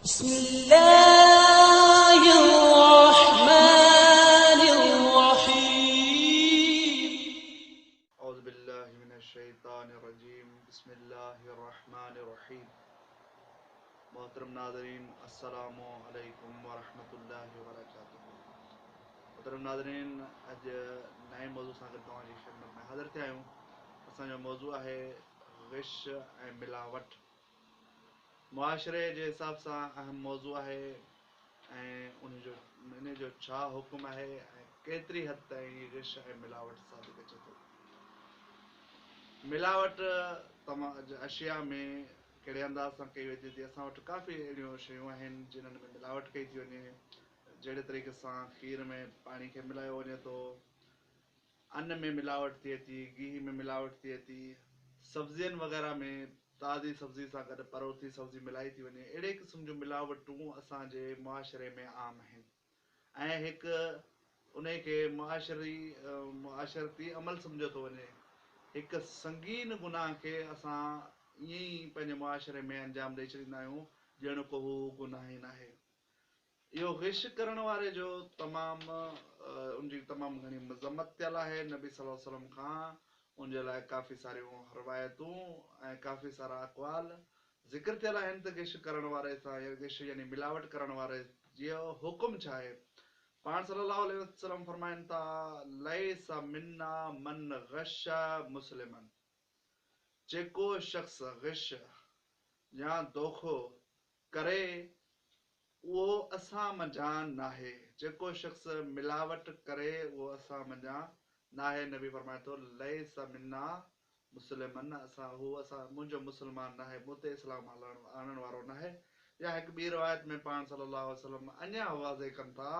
بسم الله الرحمن الرحيم أعوذ بالله من الشیطان الرجیم بسم اللہ الرحمن الرحیم محترم ناظرین السلام علیکم ورحمۃ اللہ وبرکاتہ محترم ناظرین اج نئے موضوع सां गॾु तव्हांजी ख़िदमत में हाज़िर थिया आहियूं। असांजो मौज़ू आहे ग़िश ऐं मिलावट। मुआशिरे जे हिसाब सां अहम मौज़ू आहे ऐं इन जो छा हुकुम आहे ऐं केतिरी हद ताईं ग़िश ऐं मिलावट साबित अचे थो। मिलावट अशिया में कहिड़े अंदाज़ सां कई वेंदी थी। असां वटि काफ़ी अहिड़ियूं शयूं आहिनि जिन्हनि में मिलावट कई थी वञे। जहिड़े तरीक़े सां खीर में पाणी खे मिलायो वञे थो, अन्न में मिलावट थिए थी, गिह में मिलावट थिए थी, सब्जियुनि वग़ैरह में ताज़ी सब्ज़ी सां गॾु परोठी सब्ज़ी मिलाई थी वञे। अहिड़े क़िस्म जूं मिलावटूं असांजे मुआशिरे में आम आहिनि ऐं हिकु उन खे मुआशरती अमल सम्झो थो वञे। हिकु संगीन गुनाह खे असां ईअं ई पंहिंजे मुआशिरे में अंजाम ॾेई छॾींदा आहियूं ॼण को हू गुनाह ई न आहे। इहो ग़िश करण वारे जो उनजी तमामु घणी मज़म्मत थियल आहे नबी सल्लल्लाहु अलैहि वसल्लम खां। उनजे लाइ काफ़ी सारियूं रवायतूं ऐं काफ़ी सारा अक़वाल ज़िक्र थियल आहिनि त ग़िश करण वारे सां ग़िश यानी मिलावट करण वारे जो हुकुम छा आहे। पाण सल्लल्लाहु अलैहि वसल्लम फरमाइनि था, लैस मिन्ना मन ग़श मुस्लिमन, जेको शख़्स ग़िश या दोखो करे उहो असां मंझां नाहे। जेको शख़्स मिलावट करे उहो असां मंझां नाहे। नबी फरमाए थो, लैस मिन्ना मुस्लिमन, मुंहिंजो मुस्लमान नाहे, मूं ते इस्लाम आणण वारो नाहे। या हिकु ॿी रिवायत में पाण सल्लल्लाहु अलैहि वसल्लम अञा वाज़े कनि था,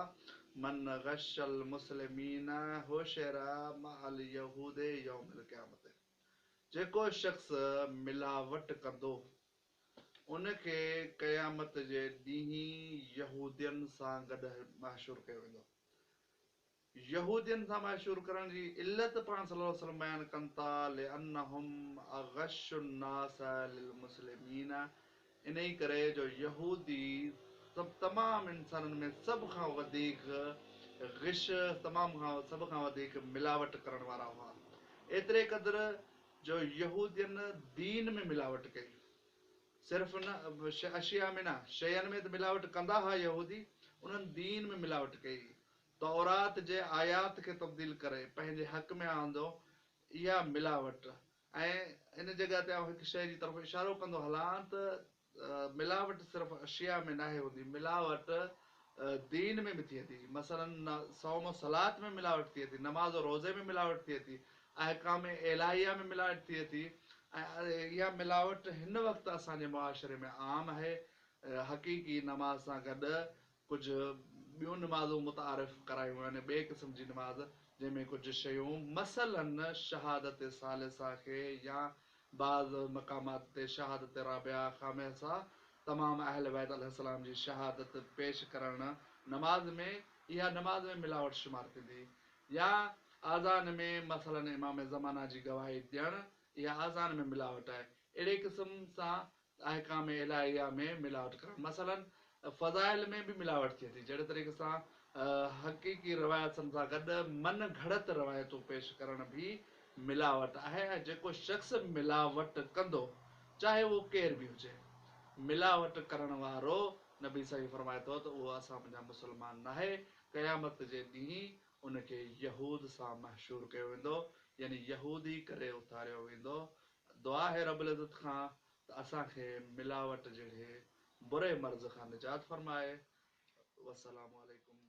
मन ग़शल मुस्लिमीन हुशिरा मअल यहूद यौमिल क़यामत, जेको शख़्स मिलावट कंदो उनखे क़यामत जे ॾींहुं यहूदियुनि सां गॾु महशूर कयो वेंदो। यहूदियुनि सां महशूर करण जी इल्लत पाण सल्लल्लाहु अलैहि वसल्लम बयान कनि था, लिअन्नहुम अग़श्शु नास लिलमुस्लिमीन, इन ई करे जो यहूदी तमामु इंसाननि में सभ खां वधीक ग़िश, सभ खां वधीक मिलावट करण वारा हुआ। एतिरे क़दुरु जो यहूदियुनि दीन में मिलावट कई। सिर्फ़ न अशिया में न, शयुनि में त मिलावट कंदा हुआ यहूदी, उन्हनि दीन में मिलावट कई। तौरात जे आयात खे तब्दील करे पंहिंजे हक़ में आंदो, इहा मिलावट। ऐं इन जॻह ते हिकु शइ जी तरफ़ इशारो कंदो हलां त मिलावट सिर्फ़ अशिया में नाहे हूंदी, मिलावट दीन में बि थिए थी। मसलन सौम सलात में मिलावट थिए थी, नमाज़ और रोज़े में मिलावट थिए थी, अहकाम इलाहिया में मिलावट थिए थी। ऐं इहा मिलावट हिन वक़्तु असांजे मुआशिरे में आम आहे। हक़ीक़ी नमाज़ सां गॾु कुझु ॿियूं नमाज़ूं मुतारिफ़ करायूं आहिनि, ॿिए क़िस्म जी नमाज़, जंहिंमें कुझु शयूं मसलन शहादत सालिसा खे या बाज़ मक़ामात ते शहादत राबिया ख़ामिसा, तमामु अहल बैत अलैहिस्सलाम जी शहादत पेश करण नमाज़ में, इहा नमाज़ में मिलावट शुमार थींदी। या आज़ान में मसलन इमाम ज़माना जी गवाही ॾियणु, इहा आज़ान में मिलावट आहे। अहिड़े क़िस्म सां अहकाम इलाहिया में मिलावट करणु, मसलन फ़ज़ाइल में बि मिलावट थिए थी। जहिड़े तरीक़े सां हक़ीक़ी रवायतुनि सां गॾु मन घड़त रवायतूं पेश करण बि मिलावट आहे। ऐं जेको शख़्स मिलावट कंदो, चाहे उहो केर बि हुजे, मिलावट करण वारो नबी सही फरमाए थो त उहो असां मुंहिंजा मुस्लमान नाहे। क़यामत जे ॾींहुं उनखे यहूद सां महशूर कयो वेंदो, यानी यहूदी करे उतारियो वेंदो। दुआ आहे रब्बुल इज़्ज़त खां त असांखे मिलावट जहिड़े बुरे मर्ज़ खां निजात फरमाए। वस्सलामु अलैकुम।